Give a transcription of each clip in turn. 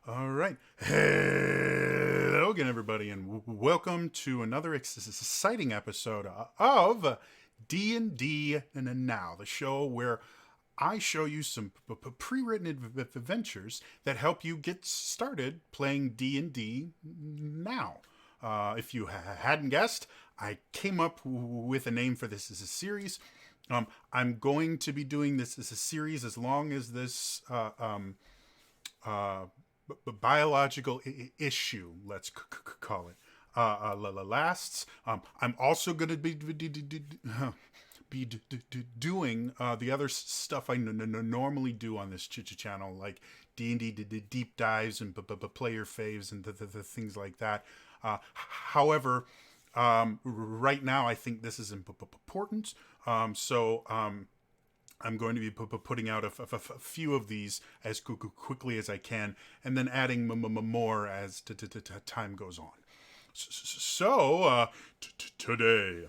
All right. Hello again, everybody, and welcome to another exciting episode of D&D Now, the show where I show you some pre-written adventures that help you get started playing D&D now. If you hadn't guessed, I came up with a name for this as a series. I'm going to be doing this as a series as long as this uh, biological issue, let's call it, lasts. I'm also going to be doing the other stuff I normally do on this channel, like D&D deep dives and player faves and the things like that. However, right now I think this is important. So I'm going to be putting out a few of these as quickly as I can, and then adding more as time goes on. So today,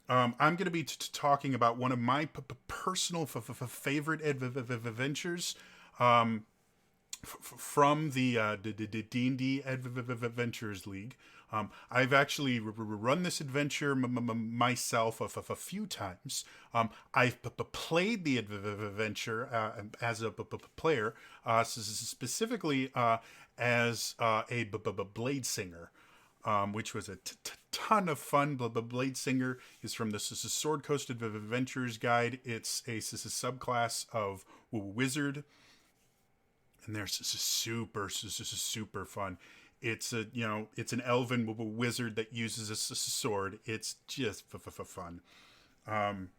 I'm going to be talking about one of my personal favorite adventures from the D&D Adventures League. I've actually run this adventure myself a few times. I've played the adventure as a player, specifically as a blade singer. Which was a ton of fun. Blade Singer is from the Sword Coast Adventures Guide. It's a subclass of Wizard, and they're super fun. It's an elven wizard that uses a sword. It's just fun. Um,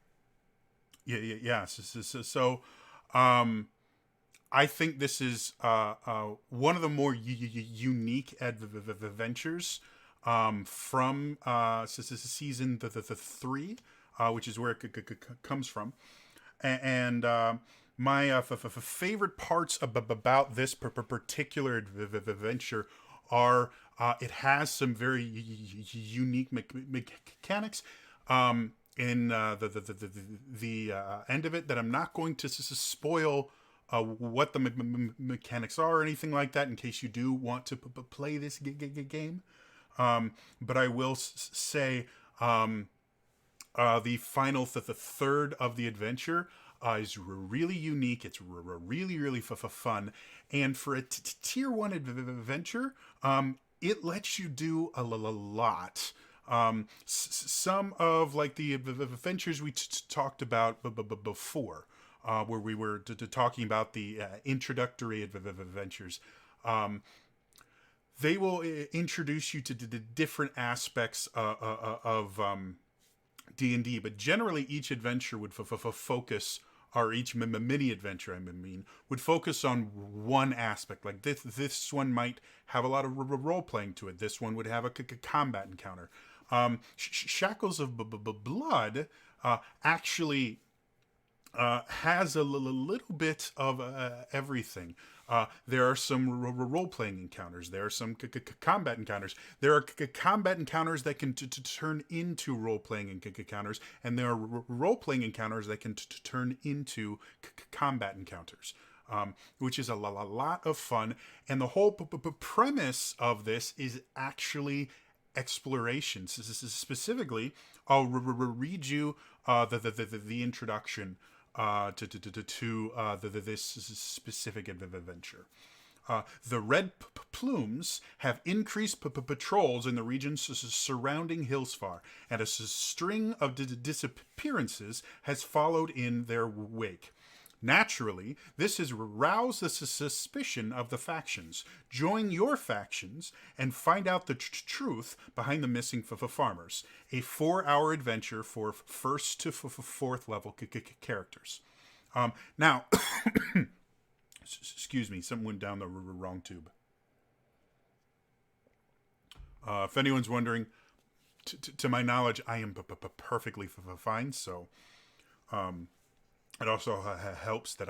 yeah. I think this is one of the more unique adventures from season the 3, which is where it comes from, and my favorite parts about this particular adventure are it has some very unique mechanics in the end of it that I'm not going to spoil what the mechanics are or anything like that in case you do want to play this game. But I will say the final the third of the adventure is really unique. It's really fun, and for a tier 1 adventure, it lets you do a lot. Some of like the adventures we talked about before, where we were talking about the introductory adventures. They will introduce you to the different aspects of D&D, but generally each adventure would focus, or each mini adventure, I mean, would focus on one aspect. Like this one might have a lot of role playing to it. This one would have a combat encounter. Shackles of Blood actually has a little bit of everything. There are some role-playing encounters. There are some combat encounters. There are combat encounters that can turn into role-playing encounters, and there are role-playing encounters that can turn into combat encounters. Which is a lot of fun. And the whole premise of this is actually exploration. Specifically, I'll read you the introduction to this specific adventure. The Red Plumes have increased patrols in the regions surrounding Hillsfar, and a string of disappearances has followed in their wake. Naturally, this has roused the suspicion of the factions. Join your factions and find out the truth behind the missing farmers. A 4-hour adventure for first to fourth level characters. Now, excuse me, something went down the wrong tube. If anyone's wondering, to my knowledge, I am perfectly fine. So, it also helps that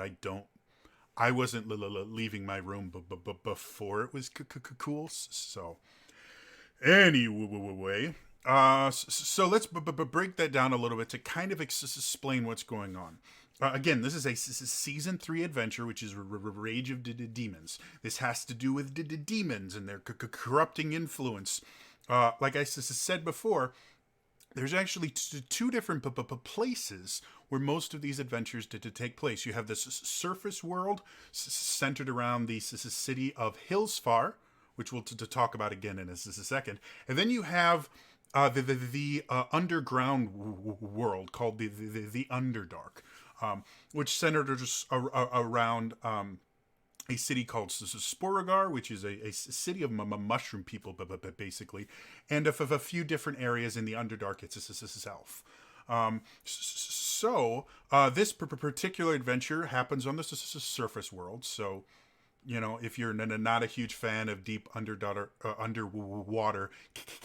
I wasn't leaving my room before it was cool. So, anyway, so let's break that down a little bit to kind of explain what's going on. Again, this is a season 3 adventure, which is Rage of Demons. This has to do with demons and their corrupting influence. Like I said before, there's actually two different places where most of these adventures did to take place. You have this surface world centered around the city of Hillsfar, which we'll talk about again in a second. And then you have the underground world called the Underdark, which centered around a city called Sporagar, which is a city of mushroom people, basically, and a few different areas in the Underdark itself. This particular adventure happens on the surface world, so if you're not a huge fan of deep underwater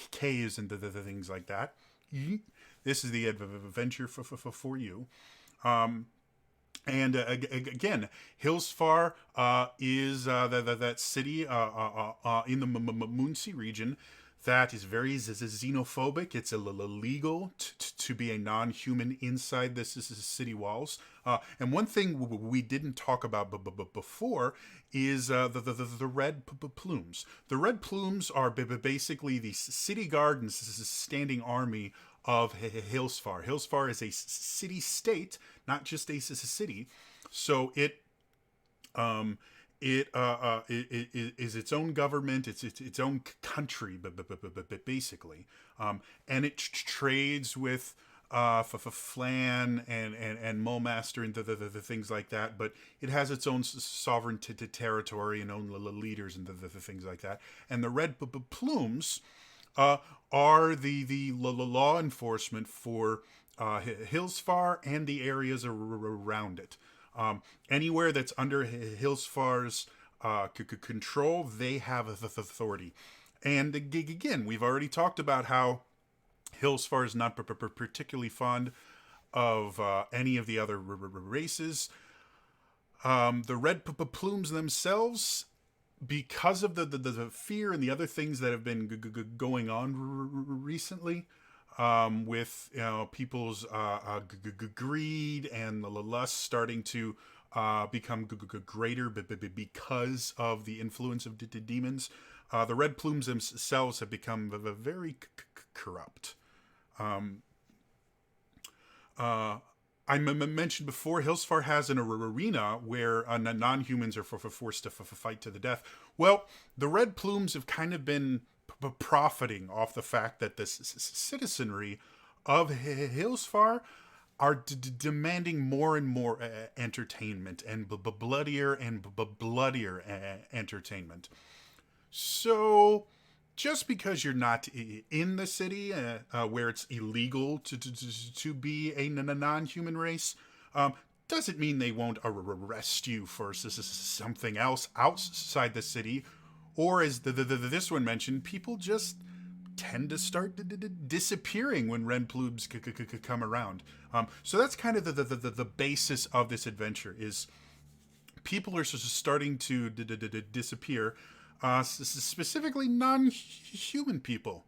caves and the things like that, this is the adventure for you. And again, Hillsfar is that city in the Moonsea region that is very xenophobic. It's illegal to be a non-human inside this city walls. And one thing we didn't talk about before is the red plumes. The red plumes are basically the city guard and standing army of Hillsfar. Hillsfar is a city-state, not just a city. So it is its own government. It's its own country, basically, and it trades with Flan and Mulmaster and the things like that. But it has its own sovereign territory and own leaders and the things like that. And the red plumes are the law enforcement for Hillsfar and the areas around it. Anywhere that's under Hillsfar's control, they have authority. And again, we've already talked about how Hillsfar is not particularly fond of any of the other races. The red plumes themselves, because of the fear and the other things that have been going on recently, with people's greed and the lust starting to become greater because of the influence of demons, the red plumes themselves have become very corrupt. I mentioned before, Hillsfar has an arena where non-humans are forced to fight to the death. Well, the red plumes have kind of been profiting off the fact that the citizenry of Hillsfar are demanding more and more entertainment and bloodier and bloodier entertainment. So just because you're not in the city where it's illegal to be a non-human race, doesn't mean they won't arrest you for something else outside the city. Or as this one mentioned, people just tend to start disappearing when red plumes come around. So that's kind of the basis of this adventure, is people are starting to disappear, specifically non-human people,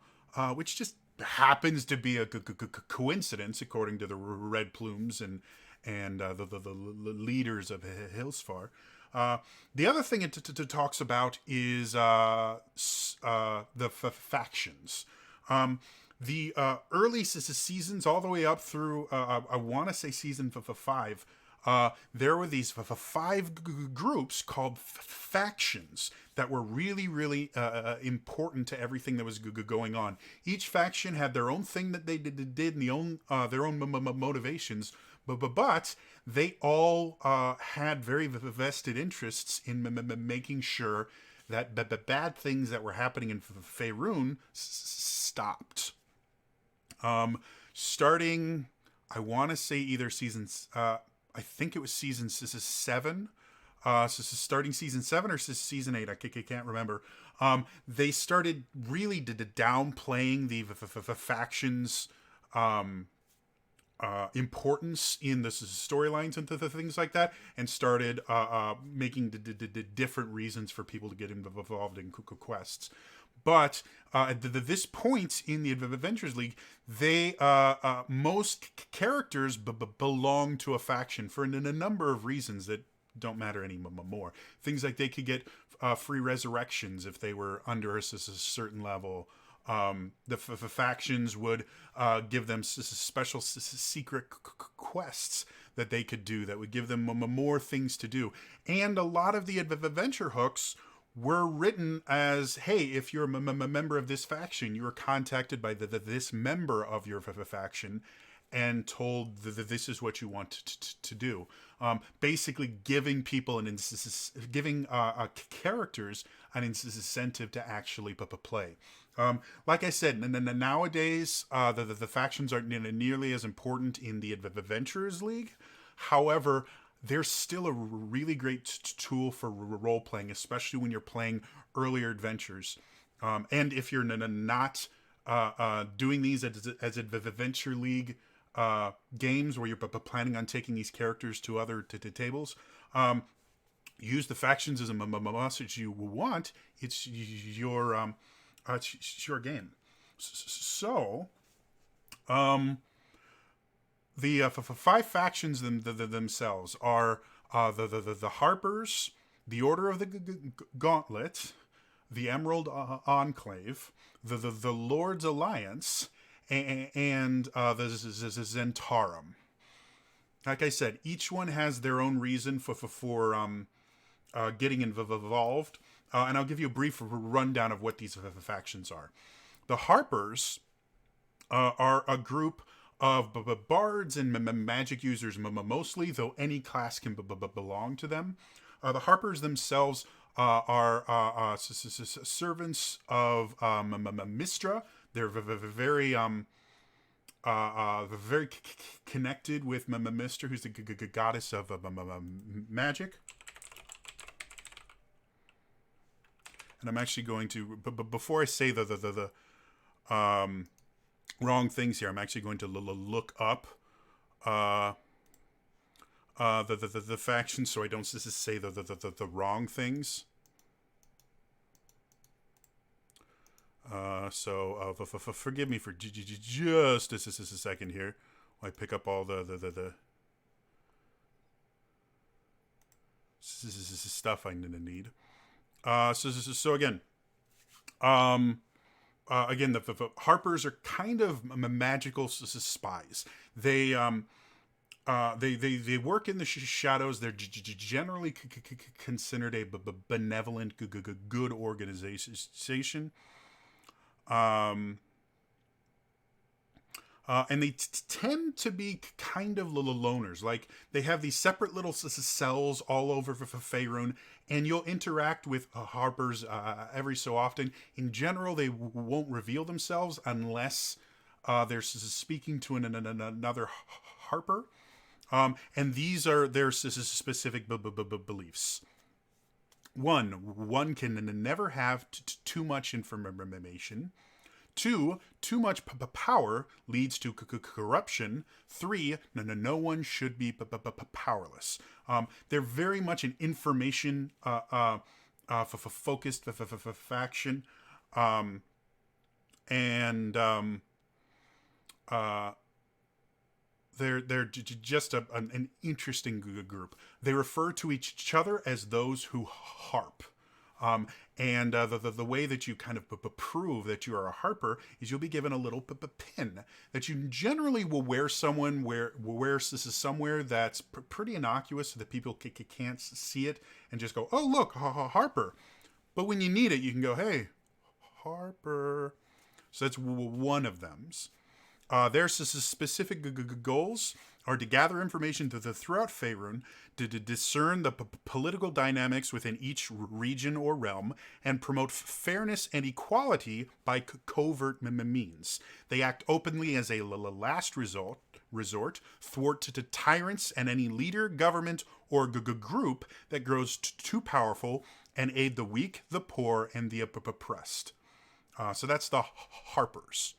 which just happens to be a coincidence according to the red plumes and the leaders of Hillsfar. The other thing it talks about is the factions. The early seasons, all the way up through, I want to say season 5, there were these 5 groups called factions that were really, really important to everything that was going on. Each faction had their own thing that they did and their own motivations, but they all had very vested interests in making sure that the bad things that were happening in Faerun stopped. Starting, I want to say either seasons, I think it was season 7. Starting season 7 or season 8, I can't remember. They started really downplaying the factions' importance in the storylines and things like that, and started making different reasons for people to get involved in quests. But at this point in the Adventures League, they most characters belong to a faction for a number of reasons that don't matter anymore. Things like they could get free resurrections if they were under a certain level. The factions would give them special secret quests that they could do that would give them more things to do. And a lot of the adventure hooks were written as, hey, if you're a member of this faction, you were contacted by this member of your faction and told that this is what you want to do. Basically giving people giving characters an incentive to actually play. Like I said, nowadays the factions aren't nearly as important in the Adventurers League. However, they're still a really great tool for role playing, especially when you're playing earlier adventures. And if you're not doing these as Adventure League games where you're planning on taking these characters to other tables, use the factions as a message you want. It's your game. So, the 5 factions themselves are the Harpers, the Order of the Gauntlet, the Emerald Enclave, the Lord's Alliance, and the Zentarum. Like I said, each one has their own reason for getting involved, and I'll give you a brief rundown of what these factions are. The Harpers are a group of bards and magic users mostly, though any class can belong to them. The Harpers themselves are servants of Mistra. They're very very connected with Mistra, who's the goddess of magic. And I'm actually going to, before I say the wrong things here, I'm actually going to look up the factions so I don't say the wrong things. So forgive me for just a second here while I pick up all the stuff I'm gonna need. So again, again, the Harpers are kind of magical spies. They work in the shadows. They're generally considered a benevolent, good organization. And they tend to be kind of little loners. Like, they have these separate little cells all over Faerun, and you'll interact with Harpers every so often. In general, they won't reveal themselves unless they're speaking to another Harper. And these are their specific beliefs. One can never have too much information. 2, too much power leads to corruption. 3, no one should be powerless. They're very much an information focused faction, and they're just an interesting group. They refer to each other as those who harp. And the way that you kind of prove that you are a Harper is you'll be given a little pin that you generally will wear somewhere that's pretty innocuous so that people can't see it and just go, oh, look, Harper. But when you need it, you can go, hey, Harper. So that's one of them. Their specific goals are to gather information throughout Faerun, to discern the political dynamics within each region or realm, and promote fairness and equality by covert means. They act openly as a last resort, thwart to tyrants and any leader, government, or group that grows too powerful, and aid the weak, the poor, and the oppressed. So that's the Harpers.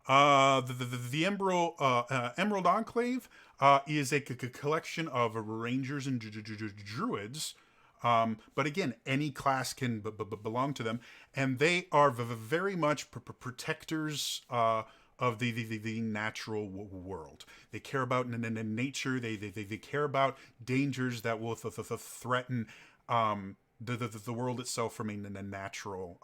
The Emerald Enclave is a collection of rangers and druids But again, any class can belong to them, and they are very much protectors of the natural world. They care about nature. They care about dangers that will threaten the world itself from a natural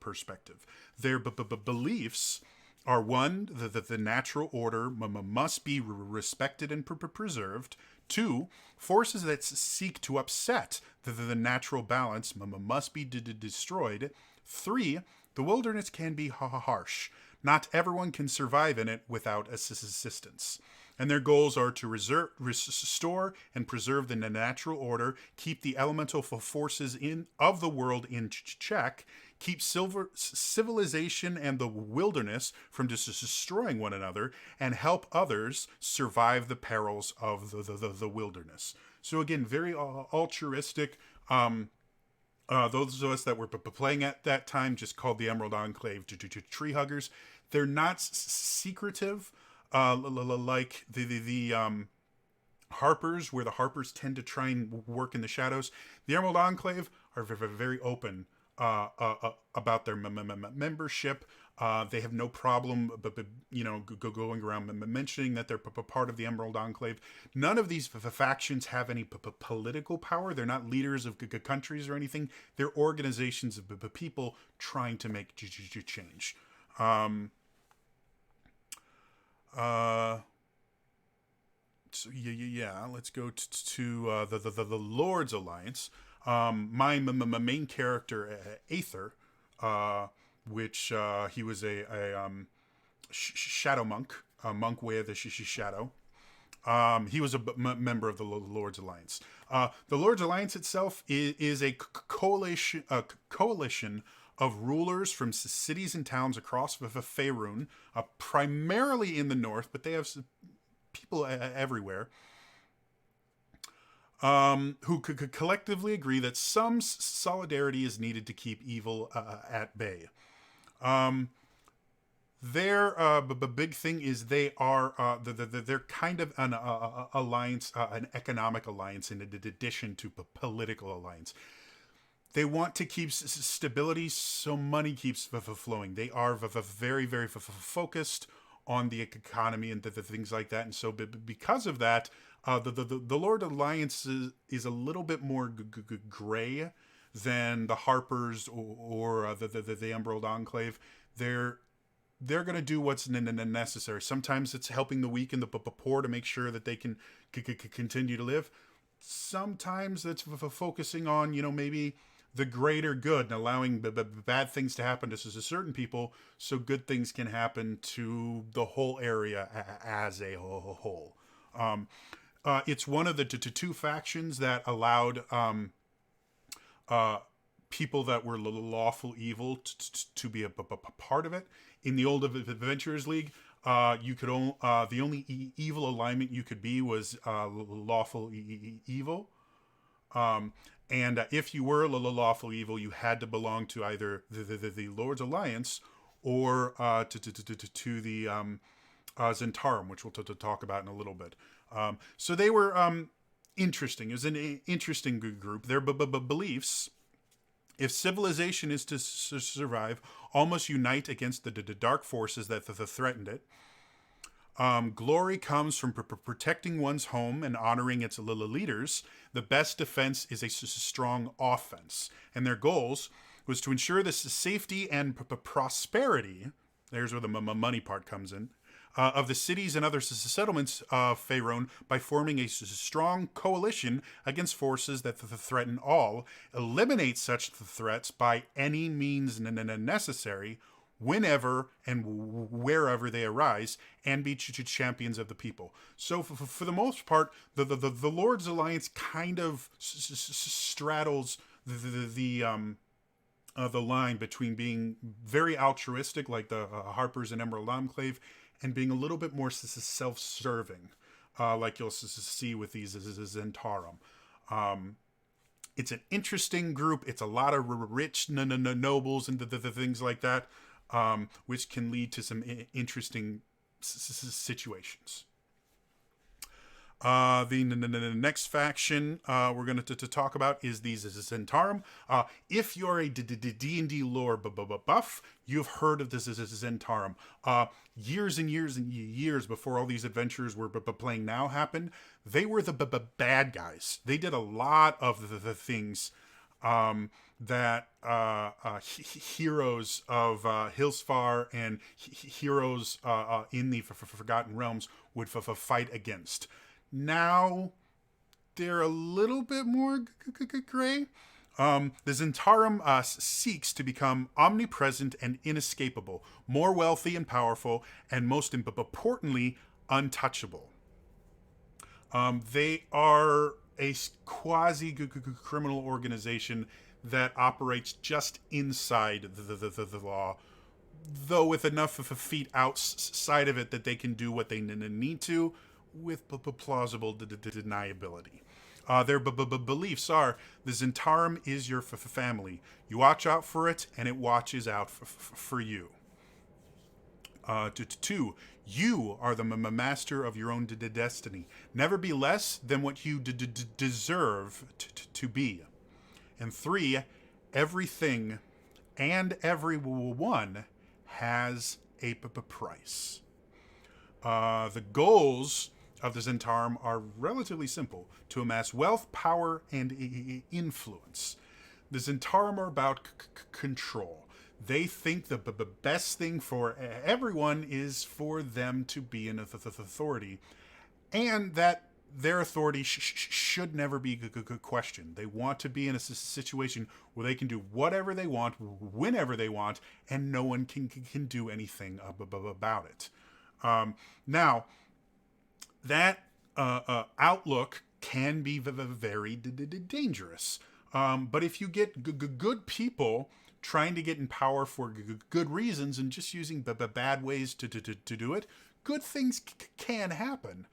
perspective. Their beliefs are one, the natural order must be respected and preserved. Two, forces that seek to upset the natural balance must be destroyed. Three, the wilderness can be harsh. Not everyone can survive in it without assistance. And their goals are to restore and preserve the natural order, keep the elemental forces of the world in check, keep civilization and the wilderness from destroying one another, and help others survive the perils of the wilderness. So again, very altruistic. Those of us that were playing at that time just called the Emerald Enclave tree huggers. They're not secretive like the Harpers, where the Harpers tend to try and work in the shadows. The Emerald Enclave are very open about their membership. They have no problem, going around mentioning that they're part of the Emerald Enclave. None of these factions have any political power. They're not leaders of countries or anything. They're organizations of people trying to make change. So yeah. Let's go to the Lord's Alliance. My main character, Aether, which he was a shadow monk, a monk with a shadow. He was a member of the Lord's Alliance. The Lord's Alliance itself is a coalition of rulers from cities and towns across Faerun, primarily in the north, but they have people everywhere, who could collectively agree that some solidarity is needed to keep evil at bay. Their big thing is they are they're kind of an alliance, an economic alliance, in addition to political alliance. They want to keep stability, so money keeps flowing. They are very, very focused on the economy and the things like that. And so because of that, the Lord Alliance is a little bit more gray than the Harpers or the Emerald Enclave. They're going to do what's necessary. Sometimes it's helping the weak and the poor to make sure that they can continue to live. Sometimes it's focusing on, maybe the greater good and allowing bad things to happen to certain people so good things can happen to the whole area as a whole. It's one of the two factions that allowed people that were lawful evil to be a part of it. In the old Adventurers League, you could the only evil alignment you could be was lawful evil. And if you were lawful evil, you had to belong to either the Lord's Alliance or to the Zentarum, which we'll talk about in a little bit. So they were interesting. It was an interesting group. Their beliefs: if civilization is to survive, all must unite against the dark forces that threatened it. Glory comes from protecting one's home and honoring its leaders. The best defense is a strong offense. And their goals was to ensure the safety and prosperity, there's where the money part comes in, of the cities and other settlements of Faerun by forming a strong coalition against forces that threaten all, eliminate such threats by any means necessary, whenever and wherever they arise, and be champions of the people. So for the most part, the Lord's Alliance kind of straddles the line between being very altruistic, like the Harpers and Emerald Enclave, and being a little bit more self-serving, like you'll see with these Zentarum. It's an interesting group. It's a lot of rich nobles and the things like that, which can lead to some interesting situations. The next faction we're going to talk about is the Zentarum. If you're a D&D lore buff, you've heard of the Zentarum. Years and years and years before all these adventures we're playing now happened, they were the bad guys. They did a lot of the things that heroes of Hillsfar and heroes in the Forgotten Realms would fight against. Now, they're a little bit more gray. The Zentarum seeks to become omnipresent and inescapable, more wealthy and powerful, and most importantly, untouchable. They are a quasi-criminal organization that operates just inside the law, though with enough of a feet outside of it that they can do what they need to, with plausible deniability. Their beliefs are, the Zentarum is your family. You watch out for it, and it watches out for you. 2, you are the master of your own destiny. Never be less than what you deserve to be. And 3, everything and everyone has a price. The goals of the Zentarum are relatively simple: to amass wealth, power, and influence. The Zentarum are about control. They think the best thing for everyone is for them to be in authority, and that their authority should never be questioned. They want to be in a situation where they can do whatever they want, whenever they want, and no one can do anything about it. Now, that outlook can be very dangerous. But if you get good people trying to get in power for good reasons and just using bad ways to do it, good things can happen.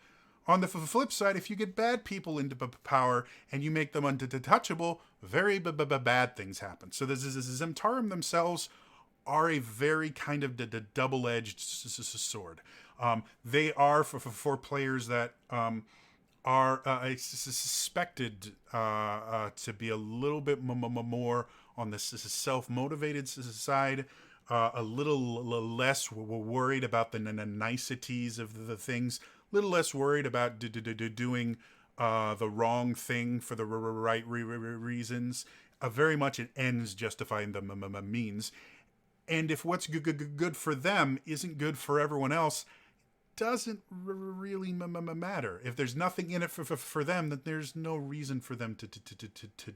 On the flip side, if you get bad people into power and you make them untouchable, very bad things happen. So the Zentarum themselves are a very kind of double-edged sword. They are for players that are suspected to be a little bit more on the self-motivated side, a little less worried about the niceties of the things, a little less worried about doing the wrong thing for the right reasons. Very much it ends justifying the means. And if what's good for them isn't good for everyone else, doesn't really matter. If there's nothing in it for them, then there's no reason for them to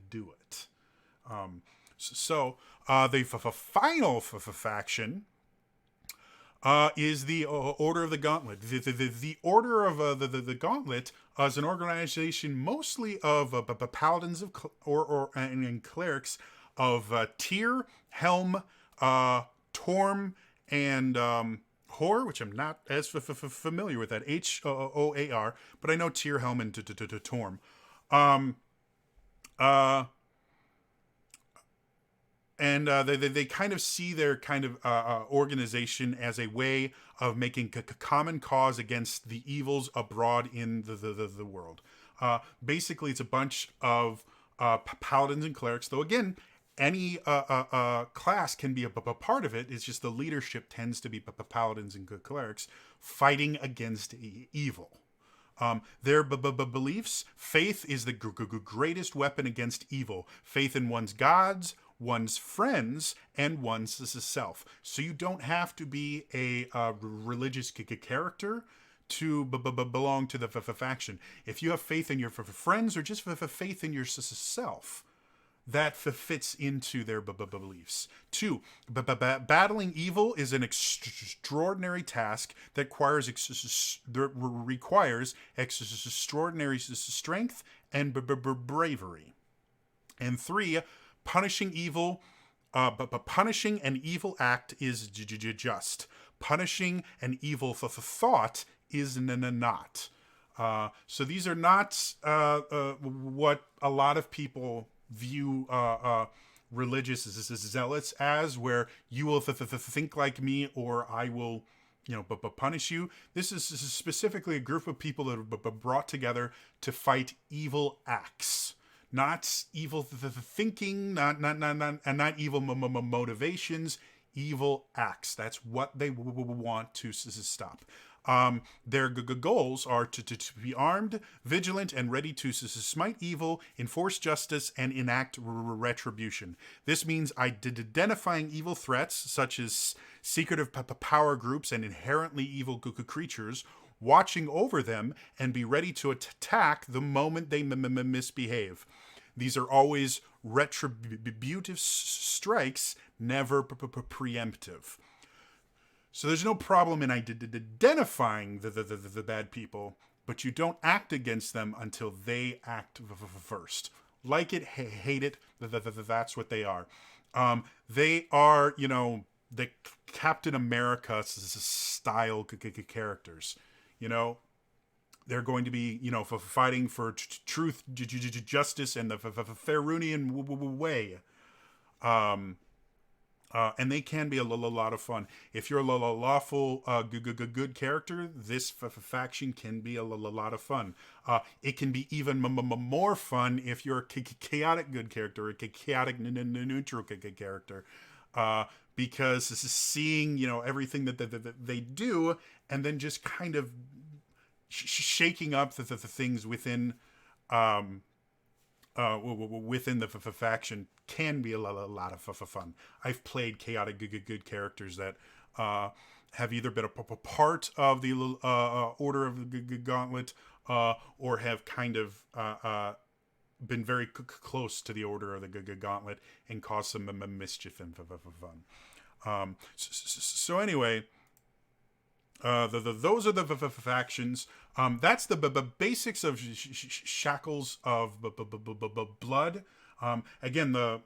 do it. So the final faction is the Order of the Gauntlet. The Order of the Gauntlet is an organization mostly of paladins of and clerics of Tyr, Helm, Torm, and Hor, which I'm not as familiar with that, Hoar, but I know Tyr, Helm, and Torm. And they kind of see their kind of organization as a way of making a common cause against the evils abroad in the world. Basically, it's a bunch of paladins and clerics, though again, any class can be a part of it. It's just the leadership tends to be paladins and clerics fighting against evil. Their beliefs: faith is the greatest weapon against evil. Faith in one's gods, one's friends, and one's self. So you don't have to be a religious character to belong to the faction. If you have faith in your friends or just faith in yourself, that fits into their beliefs. 2, battling evil is an extraordinary task that requires extraordinary strength and bravery. And 3, punishing evil, but punishing an evil act is just. Punishing an evil thought is not. So these are not what a lot of people view religious zealots as, where you will think like me or I will but punish you. This is specifically a group of people that are brought together to fight evil acts, not evil thinking, not evil motivations, evil acts. That's what they want to stop. Their goals are to be armed, vigilant, and ready to smite evil, enforce justice, and enact retribution. This means identifying evil threats, such as secretive power groups and inherently evil creatures, watching over them, and be ready to attack the moment they misbehave. These are always retributive strikes, never preemptive. So there's no problem in identifying the bad people, but you don't act against them until they act first. Like it, hate it, that's what they are. They are, the Captain America style characters. They're going to be, fighting for truth, justice, and the Farunian way. And they can be a lot of fun. If you're a lawful, good character, this faction can be a lot of fun. It can be even more fun if you're a chaotic good character, a chaotic neutral character. Because this is seeing, everything that they do, and then just kind of shaking up the things within within the faction can be a lot of fun. I've played chaotic good characters that have either been a part of the Order of the Gauntlet or have kind of been very close to the Order of the Gauntlet and caused some mischief and fun. So anyway, those are the factions. That's the basics of Shackles of Blood. Again, the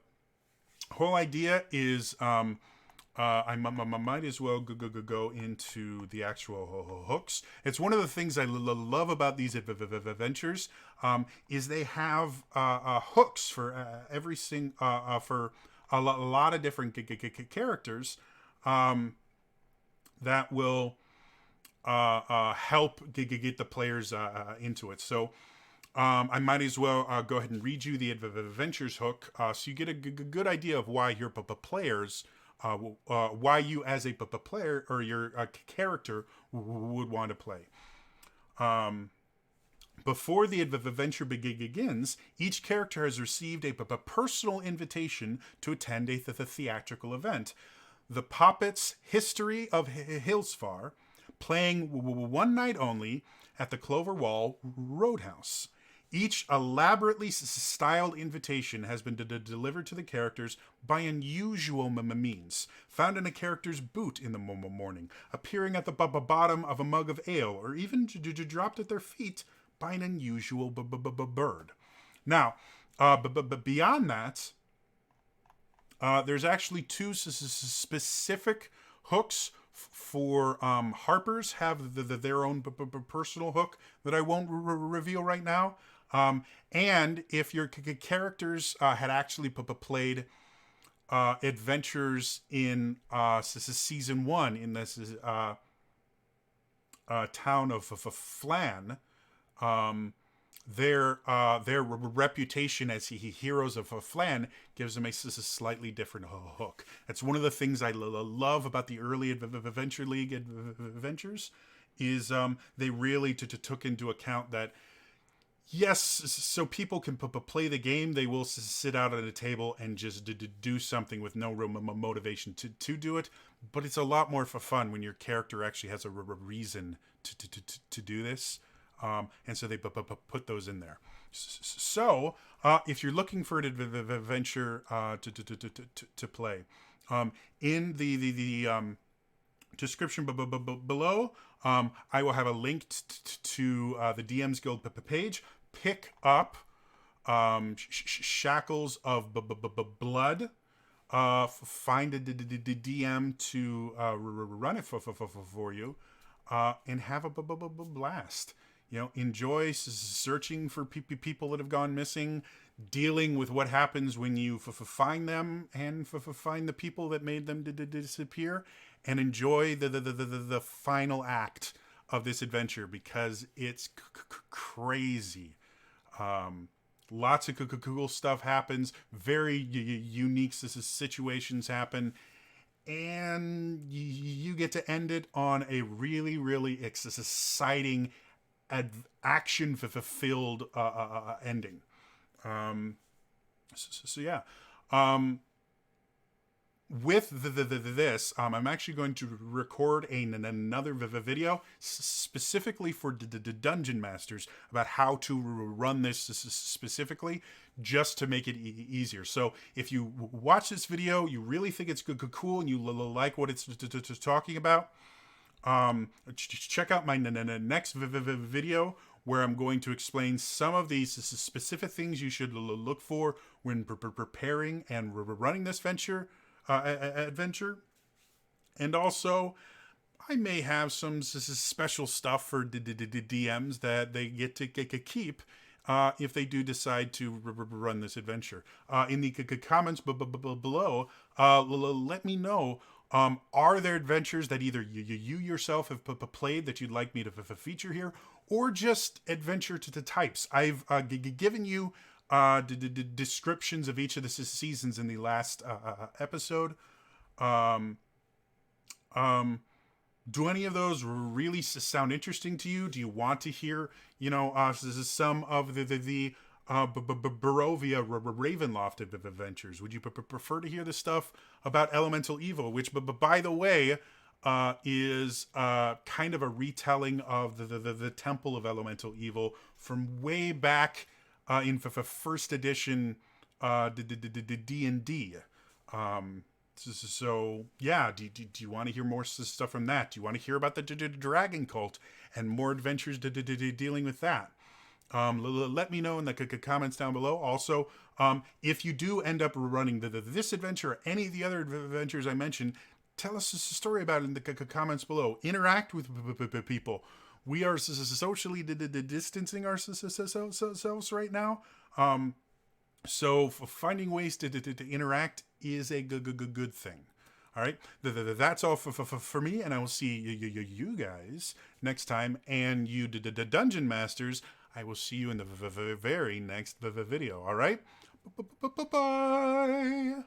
whole idea is I might as well go into the actual hooks. It's one of the things I love about these adventures is they have hooks for every for a lot of different characters that will help get the players into it. So I might as well go ahead and read you the adventures hook so you get a good idea of why your players, why you as a player or your character would want to play. Before the adventure begins, each character has received a personal invitation to attend a theatrical event. The Poppets' History of Hillsfar, playing one night only at the Cloverwall Roadhouse. Each elaborately styled invitation has been delivered to the characters by unusual means, found in a character's boot in the morning, appearing at the bottom of a mug of ale, or even dropped at their feet by an unusual bird. Now, beyond that, there's actually two specific hooks for Harper's have their own personal hook that I won't reveal right now. And if your characters had actually played adventures in season 1 in this town of Flan, their reputation as heroes of Flan gives them a slightly different hook. That's one of the things I love about the early Adventure League adventures is they really took into account that, yes, so people can play the game, they will sit out at a table and just do something with no real motivation to do it, but it's a lot more for fun when your character actually has a reason to do this. And so they put those in there. So if you're looking for an adventure to play, in the description below, I will have a link to the DM's Guild page. Pick up Shackles of Blood. Find a DM to run it for you, and have a blast. Enjoy searching for people that have gone missing, dealing with what happens when you find them and find the people that made them disappear, and enjoy the final act of this adventure, because it's crazy. Lots of cool stuff happens. Very unique situations happen, and you get to end it on a really, really exciting, action fulfilled ending. So yeah. With this, I'm actually going to record another video specifically for dungeon masters about how to run this specifically, just to make it easier. So if you watch this video, you really think it's cool, and you like what it's talking about, check out my next video, where I'm going to explain some of these specific things you should look for when preparing and running this adventure. And also, I may have some special stuff for DMs that they get to keep if they do decide to run this adventure. In the comments below, let me know, are there adventures that either you yourself have played that you'd like me to feature here, or just adventure to types. I've given you descriptions of each of the seasons in the last episode. Do any of those really sound interesting to you? Do you want to hear, some of the Barovia Ravenloft adventures? Would you prefer to hear the stuff about Elemental Evil, which, by the way, is kind of a retelling of the Temple of Elemental Evil from way back in first edition D&D. So yeah, do you want to hear more stuff from that? Do you want to hear about the dragon cult and more adventures dealing with that? Let me know in the comments down below. Also, if you do end up running this adventure or any of the other adventures I mentioned, tell us a story about it in the comments below. Interact with people. We are socially distancing ourselves right now. So finding ways to interact is a good thing. All right, that's all for me, and I will see you guys next time. And you dungeon masters, I will see you in the very next video. All right, bye.